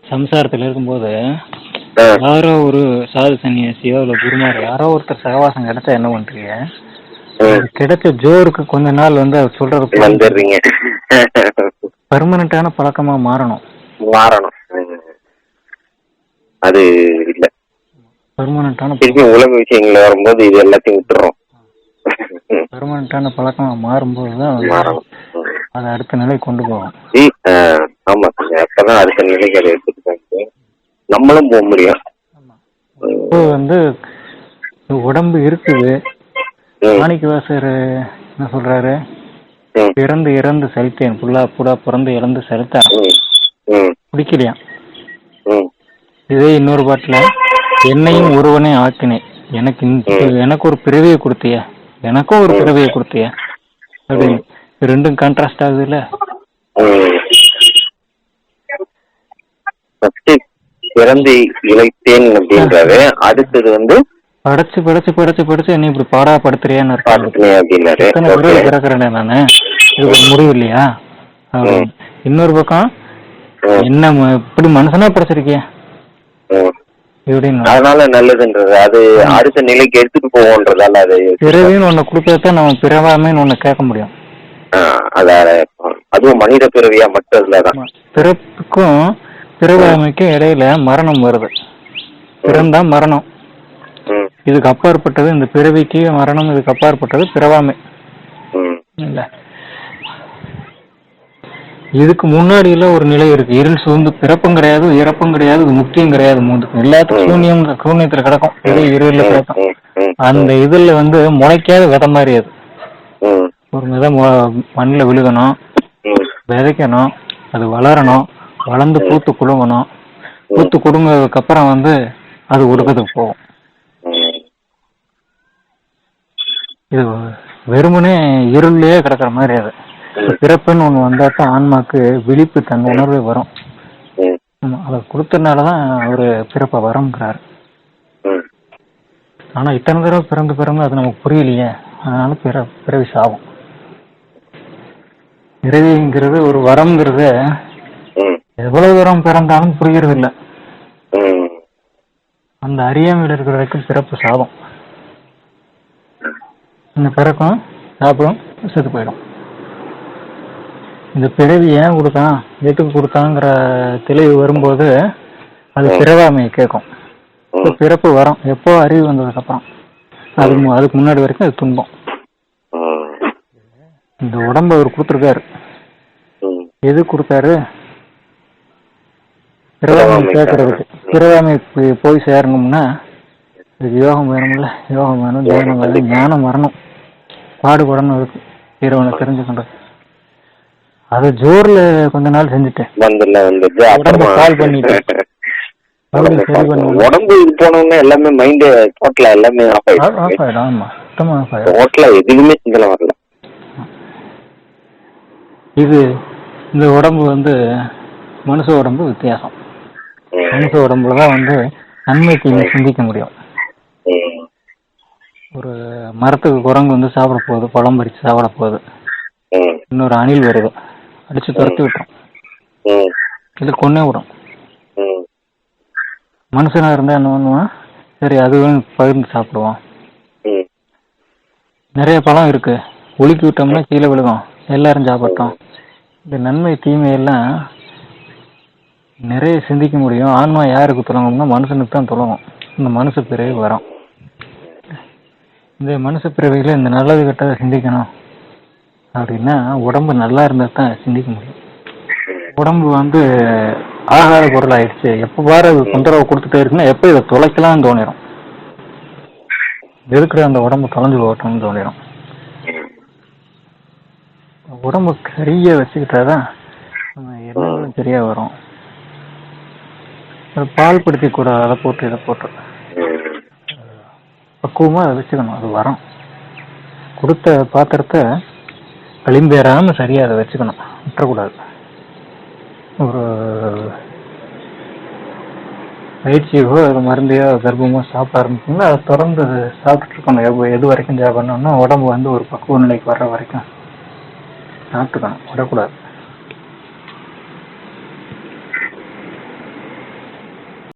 சம்சாரத்தில் இருக்கும்போது ஆ. யாரோ ஒரு சாது சன்னியாசியோ இல்லை குருமாரோ யாரோ ஒருத்தர் சகவாசம் கிடைச்சா என்ன பண்றீங்க? கிடைச்ச ஜோருக்கு கொஞ்ச நாள் வந்து அவர் சொல்றது வந்துடுறீங்க. பெர்மனண்டான பழக்கமா மாறணும். அது இல்ல. பெர்மனண்டான திருப்பி உலக விஷயங்கள் வரும்போது இது எல்லாத்தையும் விட்டுறோம். பெர்மனண்டான பழக்கமா மாறும்போது தான் மாறணும். அதை அடுத்த நிலை கொண்டு போகும். ஆமா, அப்பதான் அடுத்த நிலைக்கு அதை எடுத்துட்டு நம்மளும் போக முடியும். இப்போ வந்து உடம்பு இருக்குது. மாணிக்கவாசர் என்ன சொல்றாரு? பிறந்து இறந்து செலுத்தேன், புல்லா பிறந்து இறந்து செலுத்த பிடிக்கலையா? இதே இன்னொரு பாட்டுல என்னையும் ஒருவனே ஆக்கினேன், எனக்கு ஒரு பிறவியை கொடுத்திய, எனக்கும் ஒரு பிறவியை கொடுத்திய அப்படின்னு. ரெண்டும் கான்ட்ராஸ்ட் ஆகுது இல்ல? பிறந்து இழைத்தேன் அப்படின்றாரு. அடுத்தது வந்து படைச்சு படைச்சு படைச்சு படைச்சு என்ன இப்படி பாடா படுத்துறியான்னு பிறக்கிறேன் நானு, இது ஒரு முடிவு இல்லையா? இன்னொரு பக்கம் என்ன இப்படி மனுஷனா படைச்சிருக்கிய இப்படின்னு. அதனால நல்லதுன்றது அது அடுத்த நிலைக்கு எடுத்துட்டு போவோன்றதால அது பிறவின்னு ஒண்ணு கொடுக்கறத நம்ம பிறவாமைன்னு ஒண்ணு கேட்க முடியும். அதுவும் மனித பிறவியா மட்டும் இல்லதான். பிறப்புக்கும் பிறவாமைக்கும் இடையில மரணம் வருது. பிறந்தா மரணம், இதுக்கு அப்பாற்பட்டது இந்த பிறவிக்கு மரணம், இதுக்கு அப்பாற்பட்டது பிறவாமை இல்ல. இதுக்கு முன்னாடி எல்லாம் ஒரு நிலை இருக்கு. இருள் சூழ்ந்து பிறப்பும் கிடையாது, இறப்பும் கிடையாது, முக்தியும் கிடையாது. எல்லாத்துக்கும் சூன்யத்துல கிடக்கும். இருள்ல கிடக்கும். அந்த இதுல வந்து முளைக்காத விதை மாதிரி அது. ஒரு விதை மண்ணில் விழுகணும், விதைக்கணும், அது வளரணும், வளர்ந்து பூத்து குலுங்கணும். பூத்து குலுங்கிறதுக்கு அப்புறம் வந்து அது உருக்கத்துக்கு போகும். இது வெறுமனே இருள்லயே கிடக்குற மாதிரி. அது பிறப்புன்னு ஒண்ணு வந்தாத்தான் ஆன்மாக்கு விழிப்பு தன் உணர்வு வரும். அதை கொடுத்ததுனாலதான் அவரு பிறப்ப வரம்ங்கிறாரு. ஆனா இத்தனை தடவை பிறந்து பிறந்து அது நமக்கு புரியலையே, அதனால பிறவி சாகும். பிறவிங்கிறது ஒரு வரம்ங்கிறது எவ்வளவு தூரம் பிறந்தாலும் புரிகிறது இல்லை. அந்த அறியாமையில் இருக்கிற வரைக்கும் பிறப்பு சாபம். இந்த பிறக்கும் சாப்பிடும், செத்து போயிடும். இந்த பிறவி ஏன் கொடுத்தான், எதுக்கு கொடுத்தாங்கிற தெளிவு வரும்போது அது பிறவாமையை கேட்கும். பிறப்பு வரும் எப்போ அறிவு வந்ததுக்கு அப்புறம். அதுக்கு முன்னாடி வரைக்கும் அது துன்பம். இந்த உடம்பு அவர் கொடுத்துருக்காரு. எது கொடுத்தாரு? பிறவாமை கேட்கறதுக்கு. பிறவாமை போய் சேரணும்னா இதுக்கு யோகம் வேணும்ல. யோகம் வேணும், தியானம் வேணும், ஞானம் வரணும், பாடுபடணும். இருக்கு இறைவனை தெரிஞ்சுக்கின்றது. அது ஜோர்ல கொஞ்ச நாள் செஞ்சுட்டேன். உடம்பு கால் பண்ணிட்டு உடம்பு இது போனோம்னா எல்லாமே மைண்ட் டோட்டலா எல்லாமே ஆஃப் ஆயிடும். ஆமா, சுத்தமா ஆஃப் ஆயிடும். டோட்டலா எதுவுமே சிந்தனை வரல. இது இந்த உடம்பு வந்து மனுஷ உடம்பு வித்தியாசம். மனுஷ உடம்புலதான் வந்து நன்மை தீமை சிந்திக்க முடியும். ஒரு மரத்துக்கு குரங்கு வந்து சாப்பிட போகுது, பழம் பறிச்சு சாப்பிட போகுது. இன்னொரு அணில் வருது, அடிச்சு துரத்தி விட்டுரும், இது கொன்னே விடும். மனுஷனா இருந்தா என்ன பண்ணுவான்? சரி அதுவும் பகிர்ந்து சாப்பிடுவான். நிறைய பழம் இருக்கு, ஒழுக்கி விட்டோம்னா கீழே விழுகும், எல்லாரும் சாப்பிட்டோம். இந்த நன்மை தீமை எல்லாம் நிறைய சிந்திக்க முடியும். ஆன்மா யாருக்கு தொடங்கும்னா மனுஷனுக்கு தான் தொடங்கும். இந்த மனுஷ பிறவி வரும். இந்த மனுஷ பிறவியில இந்த நல்லது கெட்டதை சிந்திக்கணும் அப்படின்னா உடம்பு நல்லா இருந்தா தான் சிந்திக்க முடியும். உடம்பு வந்து ஆகார பொருள் ஆயிடுச்சு, எப்ப பாரு அது தொந்தரவு கொடுத்துட்டே இருக்குன்னா எப்ப இதை தொலைக்கலாம்னு தோணிடும். இருக்கிற அந்த உடம்பு தொலைஞ்சு போகட்டும்னு தோணிடும். உடம்பு சரியா வச்சுக்கிட்டாதான் நம்ம எண்ணங்களும் சரியா வரும். பால் படுத்தி கூட அதை போட்டு இதை போட்டு பக்குவமா அதை வச்சுக்கணும். அது வரும். கொடுத்த பாத்திரத்தை களிம்பேறாம சரியா அதை வச்சுக்கணும், விட்டுறக்கூடாது. ஒரு பயிற்சியோ அது மருந்தையோ கர்ப்பமோ சாப்பிட ஆரம்பிச்சோம்னா அதை தொடர்ந்து சாப்பிட்டு இருக்கணும். எது வரைக்கும் சாப்பிடணும்னா உடம்பு வந்து ஒரு பக்குவ நிலைக்கு வர்ற வரைக்கும் சாப்பிட்டுக்கணும், விடக்கூடாது.